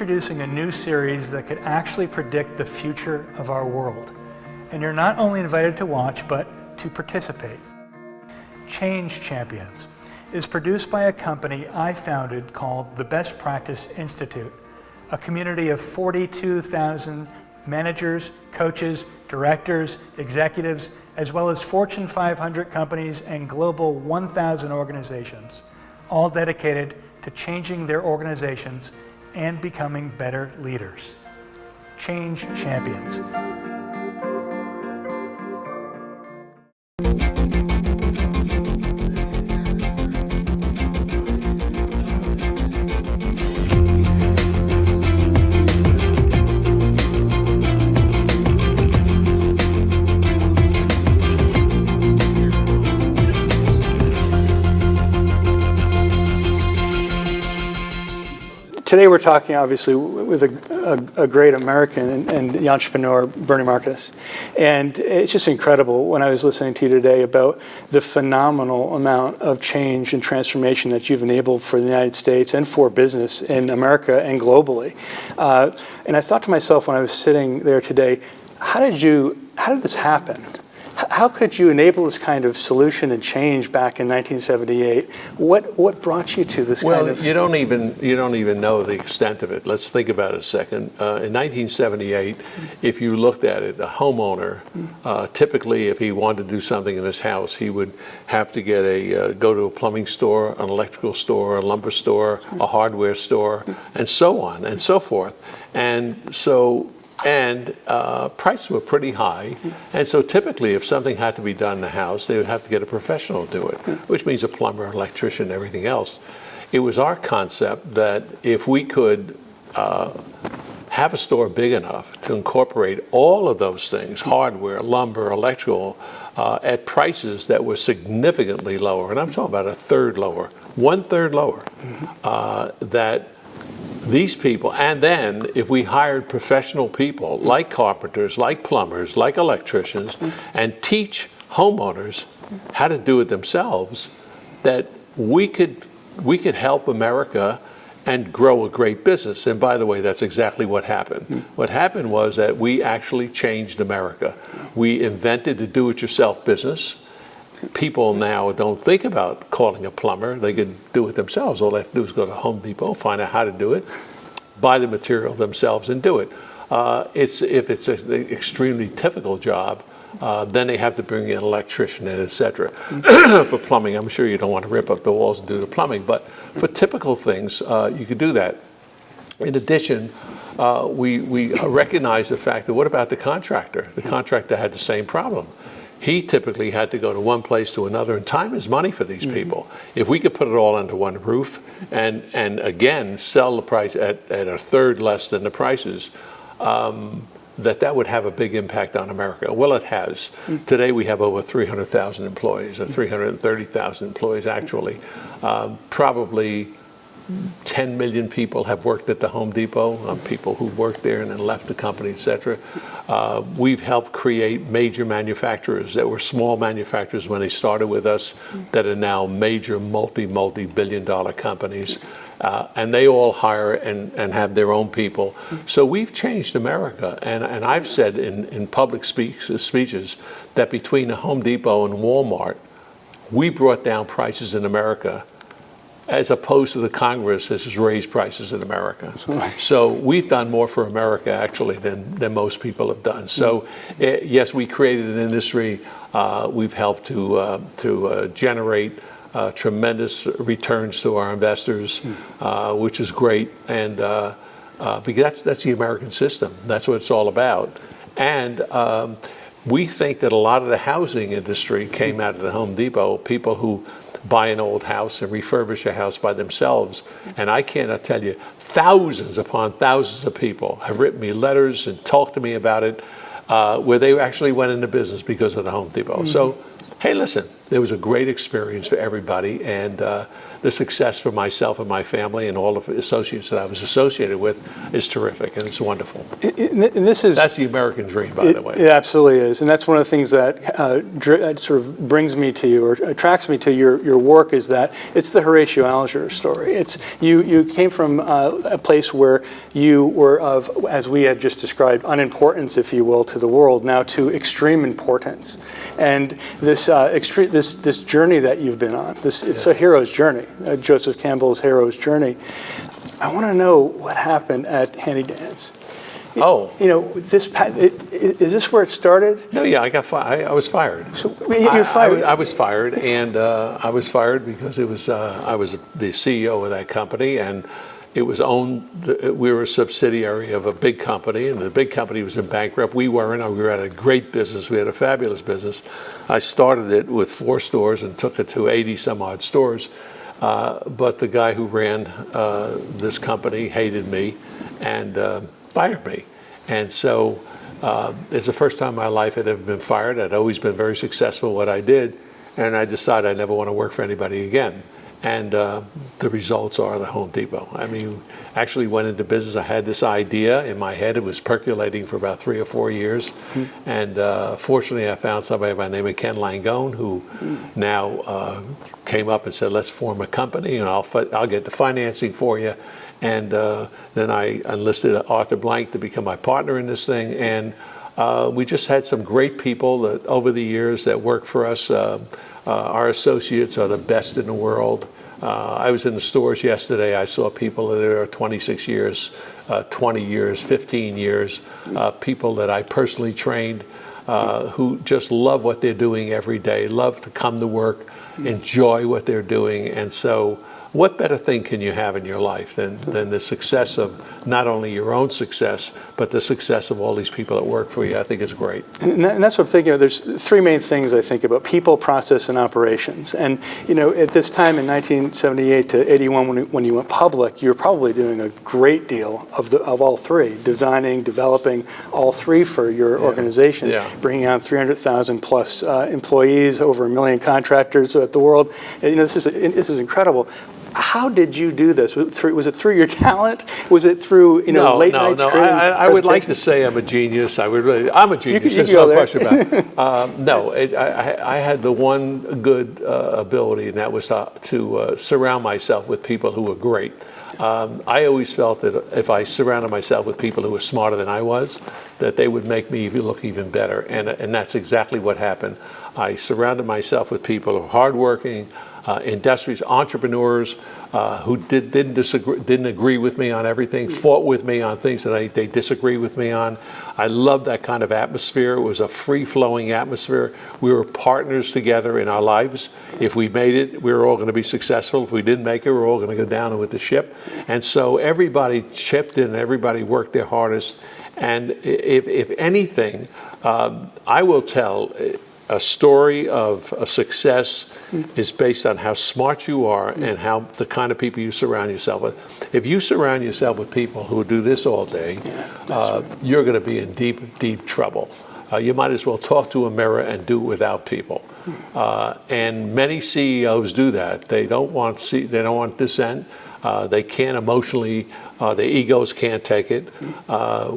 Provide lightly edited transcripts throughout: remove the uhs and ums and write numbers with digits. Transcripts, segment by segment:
introducing a new series that could actually predict the future of our world. And you're not only invited to watch, but to participate. Change Champions is produced by a company I founded called the Best Practice Institute, a community of 42,000 managers, coaches, directors, executives, as well as Fortune 500 companies and Global 1,000 organizations, all dedicated to changing their organizations and becoming better leaders. Change Champions. Today we're talking obviously with a great American and the entrepreneur, Bernie Marcus. And it's just incredible when I was listening to you today about the phenomenal amount of change and transformation that you've enabled for the United States and for business in America and globally. And I thought to myself when I was sitting there today, how did this happen? How could you enable this kind of solution and change back in 1978? What brought you to this kind of? Well, you don't even know the extent of it. Let's think about it a second. In 1978, if you looked at it, a homeowner, typically if he wanted to do something in his house, he would have to go to a plumbing store, an electrical store, a lumber store, a hardware store, and so on and so forth. And prices were pretty high, and so typically if something had to be done in the house, they would have to get a professional to do it, which means a plumber, electrician, everything else. It was our concept that if we could have a store big enough to incorporate all of those things, hardware, lumber, electrical, at prices that were significantly lower, and I'm talking about a third lower, 1/3 lower, that these people, and then if we hired professional people like carpenters, like plumbers, like electricians, and teach homeowners how to do it themselves, that we could help America and grow a great business. And by the way, that's exactly what happened. What happened was that we actually changed America. We invented the do-it-yourself business. People now don't think about calling a plumber. They can do it themselves. All they have to do is go to Home Depot, find out how to do it, buy the material themselves and do it. If it's an extremely difficult job, then they have to bring in an electrician and et cetera. For plumbing, I'm sure you don't want to rip up the walls and do the plumbing, but for typical things, you could do that. In addition, we recognize the fact that what about the contractor? The contractor had the same problem. He typically had to go to one place to another, and time is money for these people. If we could put it all under one roof and again sell the price at a third less than the prices, that would have a big impact on America. Well, it has. Today we have over 300,000 employees, or 330,000 employees actually. Probably 10 million people have worked at the Home Depot, people who worked there and then left the company, et cetera. We've helped create major manufacturers that were small manufacturers when they started with us that are now major multi-billion-dollar companies. And they all hire and have their own people. So we've changed America. And I've said in public speeches that between the Home Depot and Walmart, we brought down prices in America as opposed to the Congress has raised prices in America. So we've done more for America actually than most people have done. So yes, we created an industry. We've helped to generate tremendous returns to our investors, which is great. And because that's the American system. That's what it's all about. And we think that a lot of the housing industry came out of the Home Depot, people who buy an old house and refurbish a house by themselves. And I cannot tell you, thousands upon thousands of people have written me letters and talked to me about it, where they actually went into business because of the Home Depot. So, hey, listen, it was a great experience for everybody, and the success for myself and my family and all of the associates that I was associated with is terrific, and it's wonderful. And that's the American dream, by the way. It absolutely is, and that's one of the things that sort of brings me to you or attracts me to your work, is that it's the Horatio Alger story. It's you came from a place where you were of, as we had just described, unimportance, if you will, to the world, now to extreme importance, and this this journey that you've been on. It's a hero's journey. Joseph Campbell's hero's journey. I want to know what happened at Handy Dance. Oh, Is this where it started? no, yeah, I was fired. So you're fired. I was fired, and I was fired because it was I was the CEO of that company, and it was owned. We were a subsidiary of a big company, and the big company was in bankrupt. We weren't. We were at a great business. We had a fabulous business. I started it with 4 stores and took it to 80 some odd stores. But the guy who ran this company hated me and fired me. And so it's the first time in my life I'd ever been fired. I'd always been very successful at what I did, and I decided I never want to work for anybody again. And the results are the Home Depot. I mean, actually went into business. I had this idea in my head. It was percolating for about 3 or 4 years. And fortunately, I found somebody by the name of Ken Langone, who now came up and said, let's form a company, and I'll get the financing for you. And then I enlisted Arthur Blank to become my partner in this thing. And we just had some great people that over the years that work for us. Our associates are the best in the world. I was in the stores yesterday. I saw people that are 26 years, 20 years, 15 years, people that I personally trained who just love what they're doing every day, love to come to work, enjoy what they're doing. And so what better thing can you have in your life than the success of not only your own success, but the success of all these people that work for you? I think it's great. And that's what I'm thinking of. There's 3 main things I think about: people, process, and operations. And at this time in 1978 to 81, when you went public, you were probably doing a great deal of all 3, designing, developing all 3 for your organization, bringing on 300,000 plus employees, over 1 million contractors throughout the world. This is incredible. How did you do this? Was it through your talent? Was it through late nights? No. I would like to say I'm a genius. I'm a genius. There's no question about it. No, I had the one good ability, and that was to surround myself with people who were great. I always felt that if I surrounded myself with people who were smarter than I was, that they would make me look even better. And that's exactly what happened. I surrounded myself with people who are hardworking, industrious entrepreneurs who didn't agree with me on everything, fought with me on things that they disagree with me on. I loved that kind of atmosphere. It was a free-flowing atmosphere. We were partners together in our lives. If we made it, we were all going to be successful. If we didn't make it, we were all going to go down with the ship. And so everybody chipped in, everybody worked their hardest. And if anything, I will tell a story of a success is based on how smart you are and how the kind of people you surround yourself with. If you surround yourself with people who do this all day, you're going to be in deep, deep trouble. You might as well talk to a mirror and do it without people. And many CEOs do that. They don't want dissent. They can't emotionally. Their egos can't take it.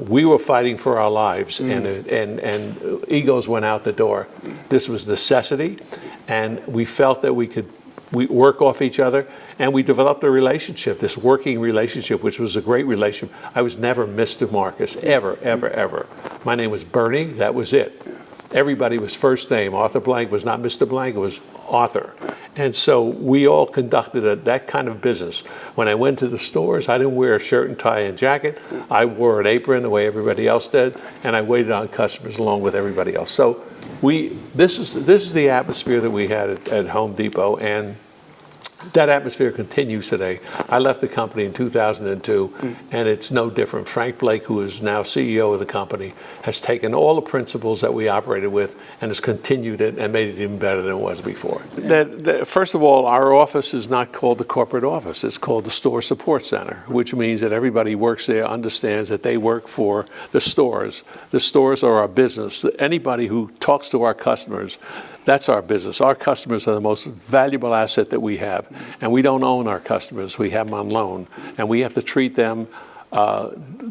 We were fighting for our lives, and egos went out the door. This was necessity, and we felt that we work off each other, and we developed a relationship, this working relationship, which was a great relationship. I was never Mr. Marcus, ever, ever, ever. My name was Bernie. That was it. Everybody was first name. Arthur Blank was not Mr. Blank. It was Arthur. And so we all conducted that kind of business. When I went to the stores, I didn't wear a shirt and tie and jacket. I wore an apron the way everybody else did, and I waited on customers along with everybody else. So this is the atmosphere that we had at Home Depot, and that atmosphere continues today. I left the company in 2002, and it's no different. Frank Blake, who is now CEO of the company, has taken all the principles that we operated with and has continued it and made it even better than it was before. First of all, our office is not called the corporate office. It's called the Store Support Center, which means that everybody works there understands that they work for the stores. The stores are our business. Anybody who talks to our customers, That's our business. Our customers are the most valuable asset that we have. And we don't own our customers. We have them on loan. And we have to treat them,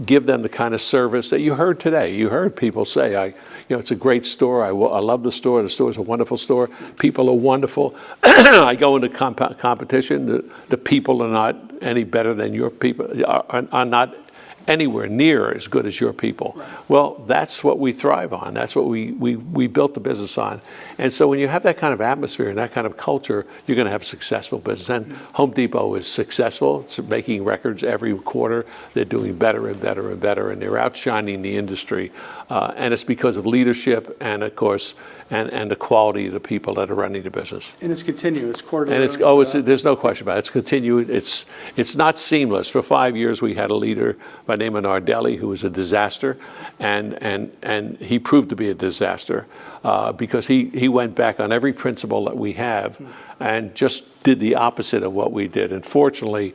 give them the kind of service that you heard today. You heard people say, it's a great store. I love the store. The store is a wonderful store. People are wonderful. I go into competition. The people are not any better than your people, are not anywhere near as good as your people. Right. Well, that's what we thrive on. That's what we built the business on. And so when you have that kind of atmosphere and that kind of culture, you're going to have a successful business. And Home Depot is successful. It's making records every quarter. They're doing better and better and better, and they're outshining the industry. And it's because of leadership and, of course, and the quality of the people that are running the business. And it's continuous, quarterly. And there's no question about it. It's continued. It's not seamless. For 5 years, we had a leader by the name of Nardelli who was a disaster, and he proved to be a disaster because he went back on every principle that we have and just did the opposite of what we did. And fortunately,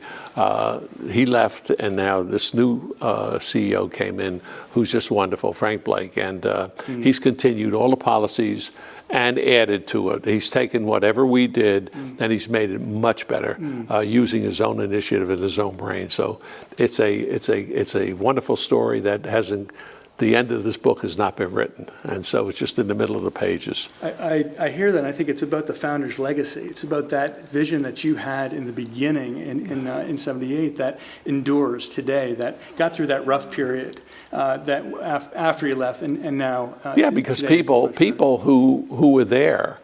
he left, and now this new CEO came in who's just wonderful, Frank Blake, and he's continued all the policies and added to it. He's taken whatever we did and he's made it much better using his own initiative and his own brain. So it's a wonderful story that hasn't. The end of this book has not been written, and so it's just in the middle of the pages. I hear that. I think it's about the founder's legacy. It's about that vision that you had in the beginning in '78 that endures today, that got through that rough period that after you left, and now. Yeah, because people who were there,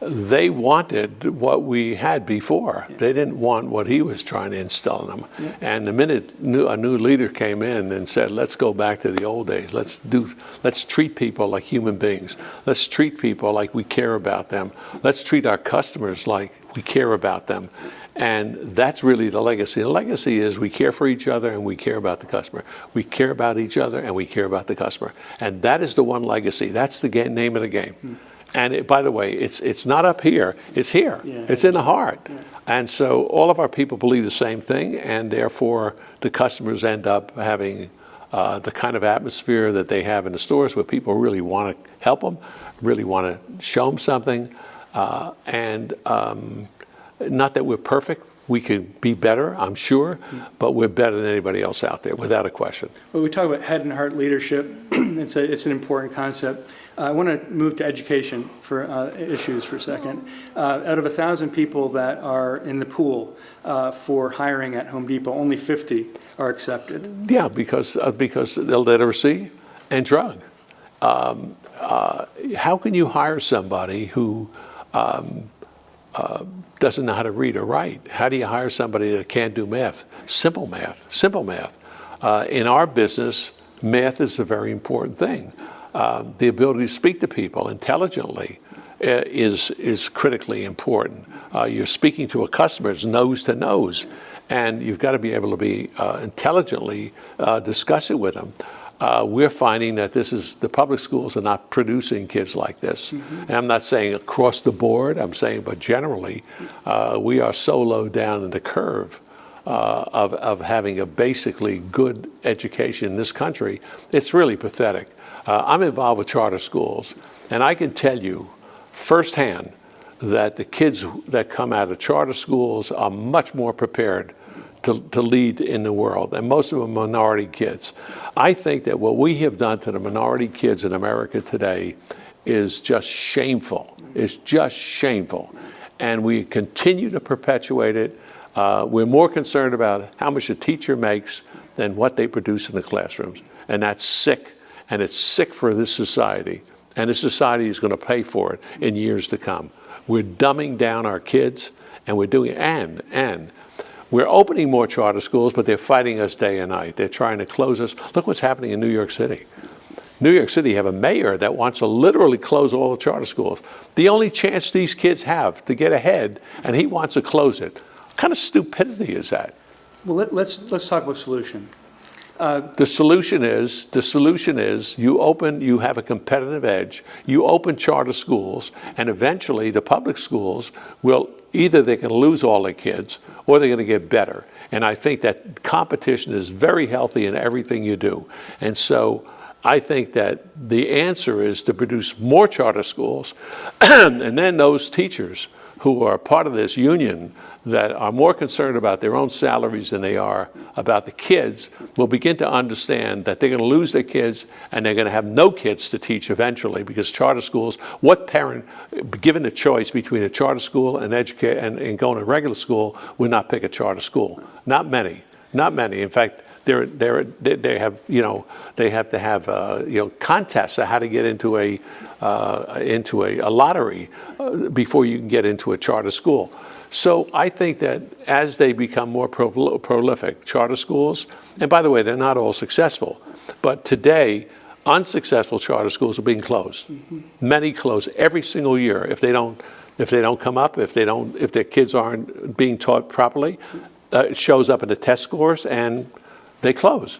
they wanted what we had before. Yeah. They didn't want what he was trying to instill in them. Yeah. And the minute a new leader came in and said, let's go back to the old days. Let's treat people like human beings. Let's treat people like we care about them. Let's treat our customers like we care about them. And that's really the legacy. The legacy is we care for each other and we care about the customer. We care about each other and we care about the customer. And that is the one legacy. That's the name of the game. And by the way, it's not up here, it's here. Yeah. It's in the heart. Yeah. And so all of our people believe the same thing, and therefore the customers end up having the kind of atmosphere that they have in the stores where people really want to help them, really want to show them something. And not that we're perfect. We could be better, I'm sure, but we're better than anybody else out there, without a question. Well, we talk about head and heart leadership. It's an important concept. I want to move to education for issues for a second. Out of 1,000 people that are in the pool for hiring at Home Depot, only 50 are accepted. Yeah, because the literacy and drug. How can you hire somebody who doesn't know how to read or write? How do you hire somebody that can't do math? Simple math. In our business, math is a very important thing. The ability to speak to people intelligently is critically important. You're speaking to a customer, it's nose to nose, and you've got to be able to be intelligently discuss it with them. We're finding that the public schools are not producing kids like this. And I'm not saying across the board, I'm saying, but generally, we are so low down in the curve of having a basically good education in this country. It's really pathetic. I'm involved with charter schools, and I can tell you firsthand that the kids that come out of charter schools are much more prepared to lead in the world, and most of them are minority kids. I think that what we have done to the minority kids in America today is just shameful. It's just shameful. And we continue to perpetuate it. We're more concerned about how much a teacher makes than what they produce in the classrooms. And that's sick. And it's sick for this society. And this society is going to pay for it in years to come. We're dumbing down our kids, and we're doing, and we're opening more charter schools, but they're fighting us day and night. They're trying to close us. Look what's happening in New York City. New York City have a mayor that wants to literally close all the charter schools. The only chance these kids have to get ahead, and he wants to close it. What kind of stupidity is that? Well, let's talk about solution. The solution is you have a competitive edge, you open charter schools, and eventually the public schools will, either they can lose all their kids or they're going to get better. And I think that competition is very healthy in everything you do. And so I think that the answer is to produce more charter schools, and then those teachers who are part of this union that are more concerned about their own salaries than they are about the kids will begin to understand that they're going to lose their kids and they're going to have no kids to teach eventually, because charter schools, what parent, given the choice between a charter school and going to regular school, would not pick a charter school? Not many. Not many. In fact, they have to have contests on how to get into a lottery before you can get into a charter school. So I think that as they become more prolific, charter schools, and by the way, they're not all successful, but today unsuccessful charter schools are being closed. Many close every single year if they don't come up, if their kids aren't being taught properly. It shows up in the test scores and they close.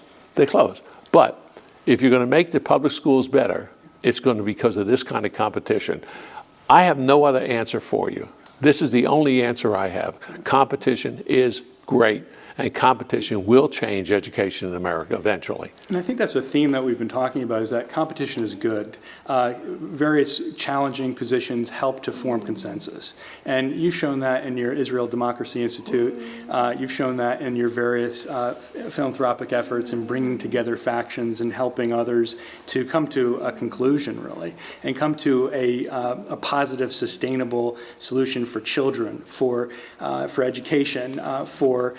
But if you're going to make the public schools better, it's going to be because of this kind of competition. I have no other answer for you. This is the only answer I have. Competition is great, and competition will change education in America eventually. And I think that's a theme that we've been talking about, is that competition is good. Various challenging positions help to form consensus. And you've shown that in your Israel Democracy Institute. You've shown that in your various philanthropic efforts in bringing together factions and helping others to come to a conclusion, really, and come to a positive, sustainable solution for children, for education, for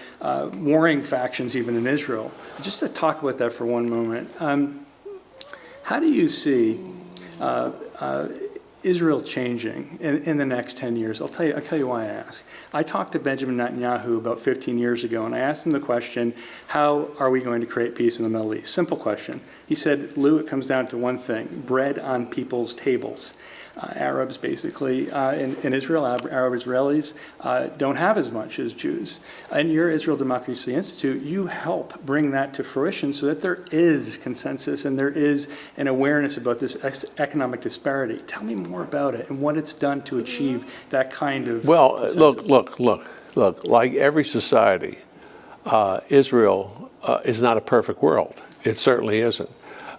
warring factions even in Israel. Just to talk about that for one moment, how do you see Israel changing in the next 10 years? I'll tell you why I ask. I talked to Benjamin Netanyahu about 15 years ago, and I asked him the question, how are we going to create peace in the Middle East? Simple question. He said, Lou, it comes down to one thing: bread on people's tables. Arabs, basically, in Israel, Arab Israelis don't have as much as Jews. In your Israel Democracy Institute, you help bring that to fruition so that there is consensus and there is an awareness about this economic disparity. Tell me more about it and what it's done to achieve that kind of consensus. Look, like every society, Israel is not a perfect world. It certainly isn't.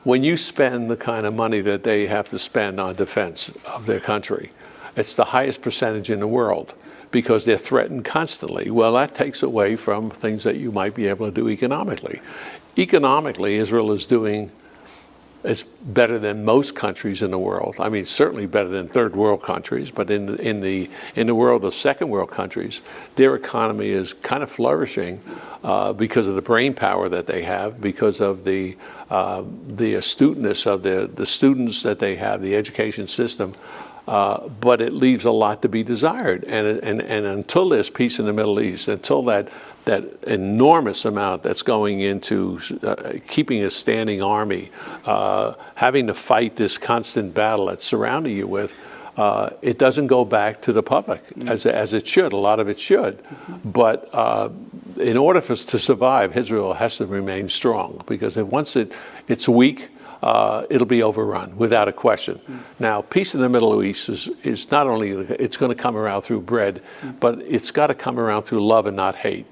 When you spend the kind of money that they have to spend on defense of their country, it's the highest percentage in the world because they're threatened constantly. Well, that takes away from things that you might be able to do economically. Economically, Israel is doing better than most countries in the world. I mean, certainly better than third world countries, but in the world of second world countries, their economy is kind of flourishing because of the brain power that they have, because of the astuteness of the students that they have, the education system. But it leaves a lot to be desired. And until there's peace in the Middle East, until that enormous amount that's going into keeping a standing army, having to fight this constant battle that's surrounding you with, it doesn't go back to the public as it should. A lot of it should. But in order for us to survive, Israel has to remain strong, because once it's weak, it'll be overrun without a question. Now, peace in the Middle East is not only, it's going to come around through bread, but it's got to come around through love and not hate.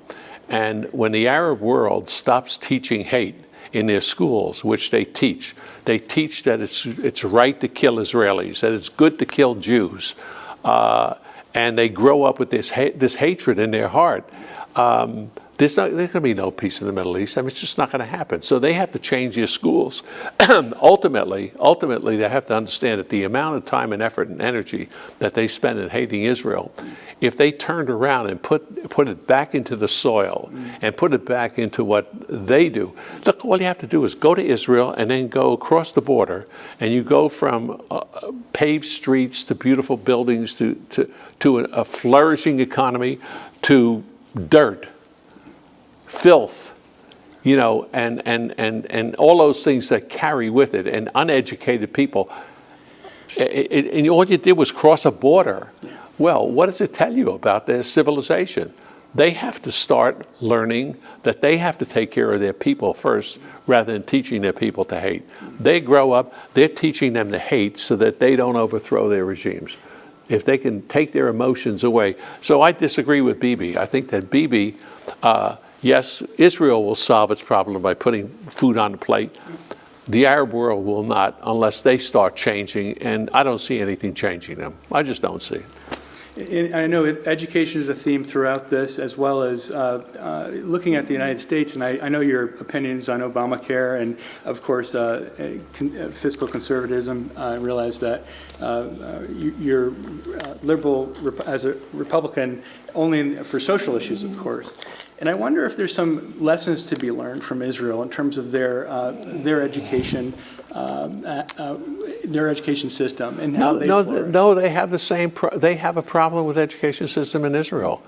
And when the Arab world stops teaching hate in their schools, which they teach that it's right to kill Israelis, that it's good to kill Jews, and they grow up with this hatred in their heart, there's going to be no peace in the Middle East. I mean, it's just not going to happen. So they have to change their schools. Ultimately, they have to understand that the amount of time and effort and energy that they spend in hating Israel, if they turned around and put it back into the soil and put it back into what they do. Look, all you have to do is go to Israel and then go across the border, and you go from paved streets to beautiful buildings to a flourishing economy to dirt, filth, and all those things that carry with it, and uneducated people. And all you did was cross a border. Well, what does it tell you about their civilization? They have to start learning that they have to take care of their people first, rather than teaching their people to hate. They grow up, they're teaching them to hate so that they don't overthrow their regimes. If they can take their emotions away. So I disagree with Bibi. I think that Bibi, yes, Israel will solve its problem by putting food on the plate. The Arab world will not unless they start changing, and I don't see anything changing them. I just don't see it. And I know education is a theme throughout this, as well as looking at the United States. And I know your opinions on Obamacare and, of course, fiscal conservatism. I realize that you're liberal as a Republican only for social issues, of course. And I wonder if there's some lessons to be learned from Israel in terms of their education. Their education system and how they flourish. No, they have the same. They have a problem with education system in Israel.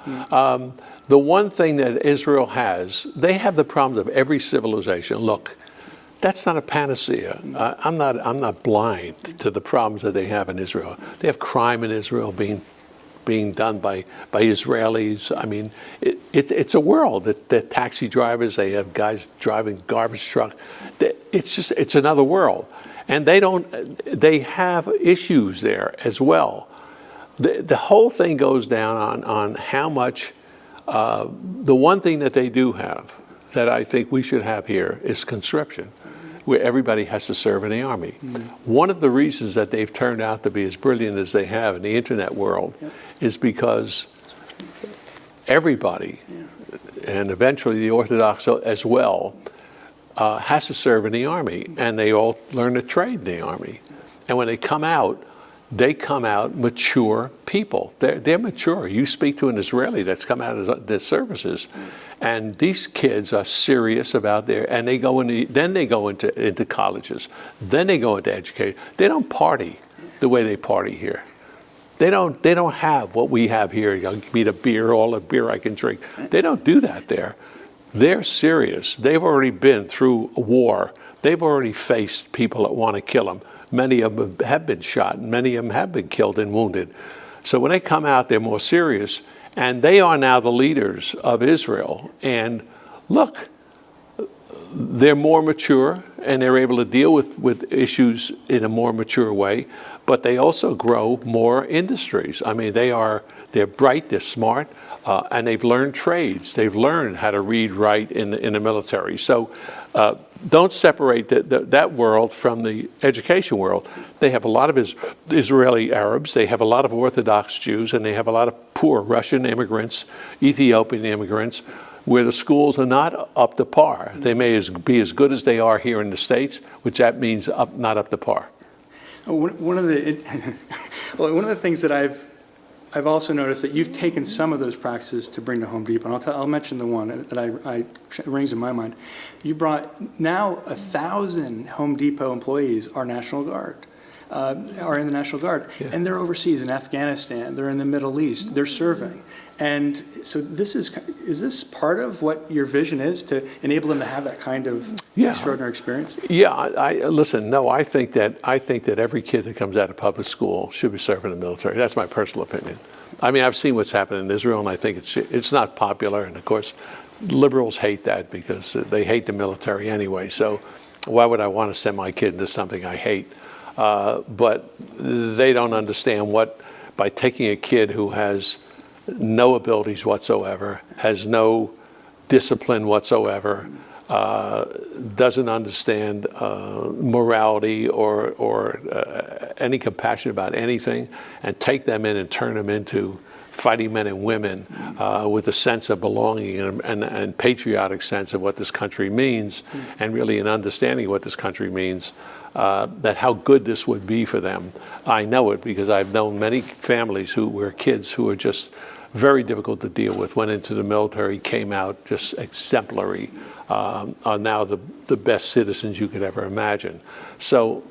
The one thing that Israel has, they have the problems of every civilization. Look, that's not a panacea. I'm not blind to the problems that they have in Israel. They have crime in Israel being done by Israelis. I mean, it's a world that taxi drivers. They have guys driving garbage trucks. It's another world. And they have issues there as well. The whole thing goes down on how much, the one thing that they do have that I think we should have here is conscription, where everybody has to serve in the army. One of the reasons that they've turned out to be as brilliant as they have in the internet world is because everybody, and eventually the Orthodox as well, has to serve in the army, and they all learn a trade in the army. And when they come out mature people. They're mature. You speak to an Israeli that's come out of the services, and these kids are serious about and they go into colleges, then they go into education. They don't party the way they party here. They don't have what we have here. Give me the beer, all the beer I can drink. They don't do that there. They're serious. They've already been through a war. They've already faced people that want to kill them. Many of them have been shot, and many of them have been killed and wounded. So when they come out, they're more serious, and they are now the leaders of Israel. And look, they're more mature, and they're able to deal with issues in a more mature way, but they also grow more industries. I mean, they're bright, they're smart, and they've learned trades. They've learned how to read, write in the military. So don't separate that world from the education world. They have a lot of Israeli Arabs, they have a lot of Orthodox Jews, and they have a lot of poor Russian immigrants, Ethiopian immigrants, where the schools are not up to par. They may be as good as they are here in the States, which that means not up to par. One of the things that I've also noticed that you've taken some of those practices to bring to Home Depot, and I'll mention the one that rings in my mind. You brought now 1,000 Home Depot employees are National Guard, are in the National Guard, and they're overseas in Afghanistan, they're in the Middle East, they're serving. And so is this part of what your vision is, to enable them to have that kind of extraordinary experience? Yeah, listen. No, I think that every kid that comes out of public school should be serving in the military. That's my personal opinion. I mean, I've seen what's happened in Israel, and I think it's not popular. And of course, liberals hate that because they hate the military anyway. So why would I want to send my kid into something I hate? But they don't understand by taking a kid who has no abilities whatsoever, has no discipline whatsoever, doesn't understand morality or any compassion about anything, and take them in and turn them into fighting men and women with a sense of belonging and patriotic sense of what this country means, and really an understanding of what this country means, that how good this would be for them. I know it because I've known many families who were kids who were just very difficult to deal with, went into the military, came out just exemplary, are now the best citizens you could ever imagine. So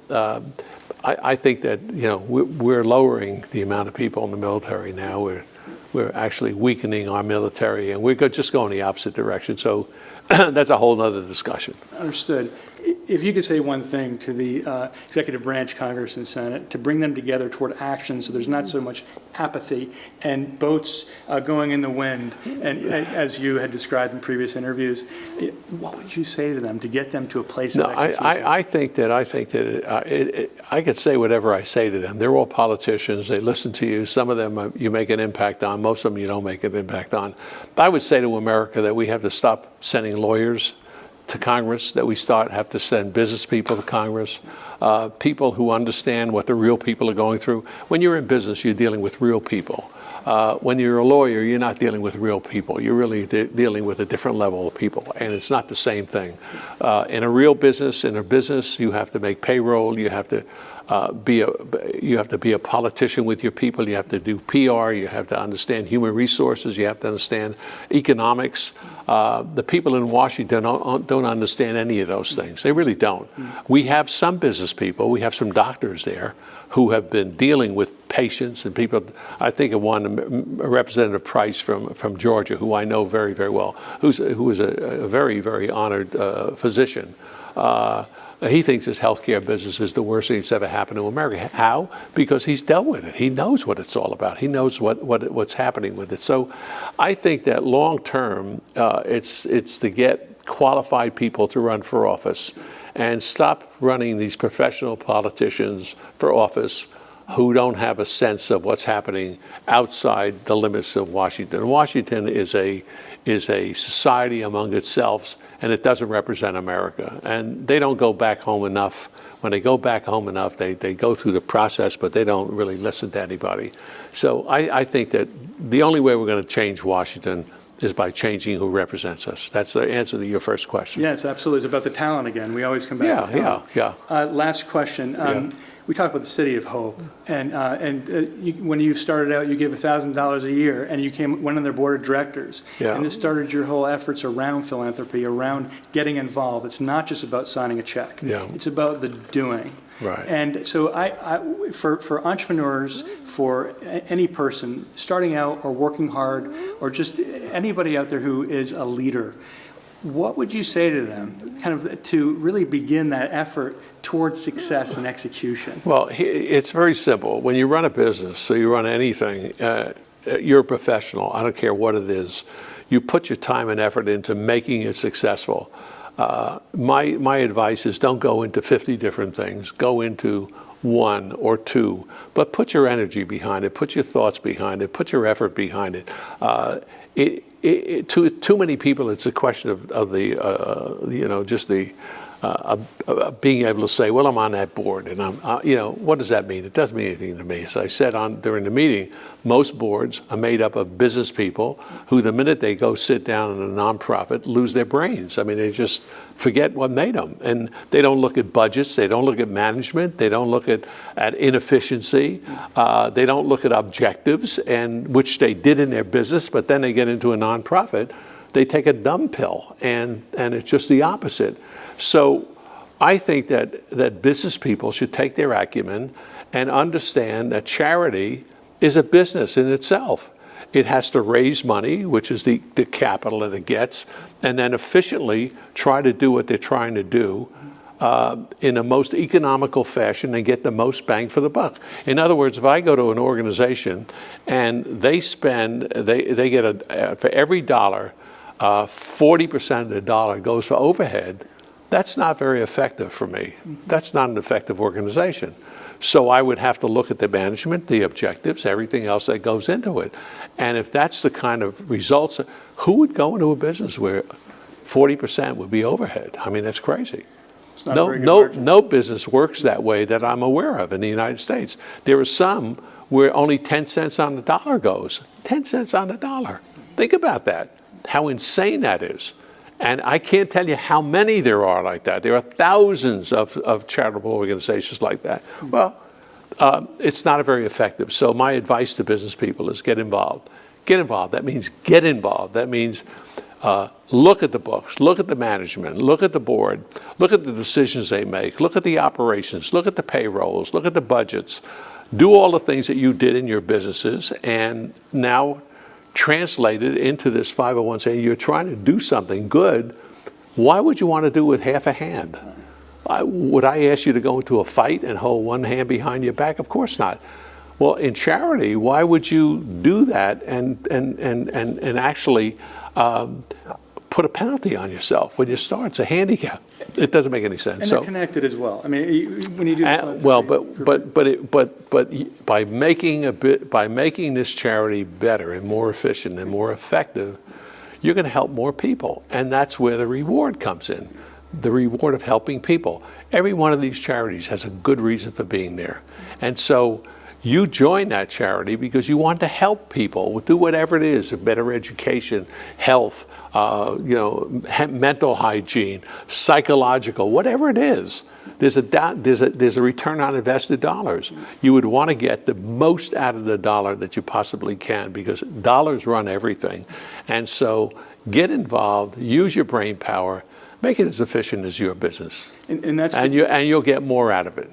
I think that we're lowering the amount of people in the military now. We're actually weakening our military, and we're just going the opposite direction. So that's a whole other discussion. Understood. If you could say one thing to the executive branch, Congress and Senate, to bring them together toward action so there's not so much apathy and boats going in the wind, and as you had described in previous interviews, what would you say to them to get them to a place of execution? I think that I could say whatever I say to them. They're all politicians. They listen to you. Some of them you make an impact on. Most of them you don't make an impact on. I would say to America that we have to stop sending lawyers to Congress, that we have to send business people to Congress, people who understand what the real people are going through. When you're in business, you're dealing with real people. When you're a lawyer, you're not dealing with real people. You're really dealing with a different level of people, and it's not the same thing. In a real business, you have to make payroll. You have to be a politician with your people. You have to do PR. You have to understand human resources. You have to understand economics. The people in Washington don't understand any of those things. They really don't. We have some business people. We have some doctors there who have been dealing with patients and people. I think of one, Representative Price from Georgia, who I know very, very well, who is a very, very honored physician. He thinks his healthcare business is the worst thing that's ever happened to America. How? Because he's dealt with it. He knows what it's all about. He knows what's happening with it. So I think that long term, it's to get qualified people to run for office and stop running these professional politicians for office who don't have a sense of what's happening outside the limits of Washington. Washington is a society among itself, and it doesn't represent America. And they don't go back home enough. When they go back home enough, they go through the process, but they don't really listen to anybody. So I think that the only way we're going to change Washington is by changing who represents us. That's the answer to your first question. Yes, absolutely. It's about the talent again. We always come back to talent. Yeah. Last question. We talk about the City of Hope, and when you started out, you gave $1,000 a year, and you went on their board of directors. Yeah. And this started your whole efforts around philanthropy, around getting involved. It's not just about signing a check. Yeah. It's about the doing. Right. And so for entrepreneurs, for any person starting out or working hard, or just anybody out there who is a leader, what would you say to them, kind of to really begin that effort towards success and execution? Well, it's very simple. When you run a business, so you run anything, you're a professional. I don't care what it is. You put your time and effort into making it successful. My advice is don't go into 50 different things. Go into one or two, but put your energy behind it, put your thoughts behind it, put your effort behind it. Too many people, it's a question of being able to say, well, I'm on that board, and what does that mean? It doesn't mean anything to me. As I said during the meeting, most boards are made up of business people who, the minute they go sit down in a nonprofit, lose their brains. I mean, they just forget what made them, and they don't look at budgets, they don't look at management, they don't look at inefficiency, they don't look at objectives, and which they did in their business, but then they get into a nonprofit, they take a dumb pill, and it's just the opposite. So I think that business people should take their acumen and understand that charity is a business in itself. It has to raise money, which is the capital that it gets, and then efficiently try to do what they're trying to do in the most economical fashion and get the most bang for the buck. In other words, if I go to an organization and they get for every dollar, 40% of the dollar goes for overhead, that's not very effective for me. That's not an effective organization. So I would have to look at the management, the objectives, everything else that goes into it. And if that's the kind of results, who would go into a business where 40% would be overhead? I mean, that's crazy. No business works that way that I'm aware of in the United States. There are some where only 10 cents on the dollar goes. 10 cents on the dollar. Think about that, how insane that is. And I can't tell you how many there are like that. There are thousands of charitable organizations like that. Well, it's not very effective. So my advice to business people is get involved. Get involved. That means get involved. That means look at the books, look at the management, look at the board, look at the decisions they make, look at the operations, look at the payrolls, look at the budgets. Do all the things that you did in your businesses, and now translated into this 501, saying you're trying to do something good. Why would you want to do it with half a hand? Would I ask you to go into a fight and hold one hand behind your back? Of course not. Well, in charity, why would you do that and actually put a penalty on yourself when you start? It's a handicap. It doesn't make any sense. And they're connected as well. I mean, when you do but by making this charity better and more efficient and more effective, you're going to help more people. And that's where the reward comes in, the reward of helping people. Every one of these charities has a good reason for being there. And so you join that charity because you want to help people do whatever it is, a better education, health, mental hygiene, psychological, whatever it is. There's a return on invested dollars. You would want to get the most out of the dollar that you possibly can, because dollars run everything. And so get involved, use your brain power, make it as efficient as your business, and that's and you'll get more out of it.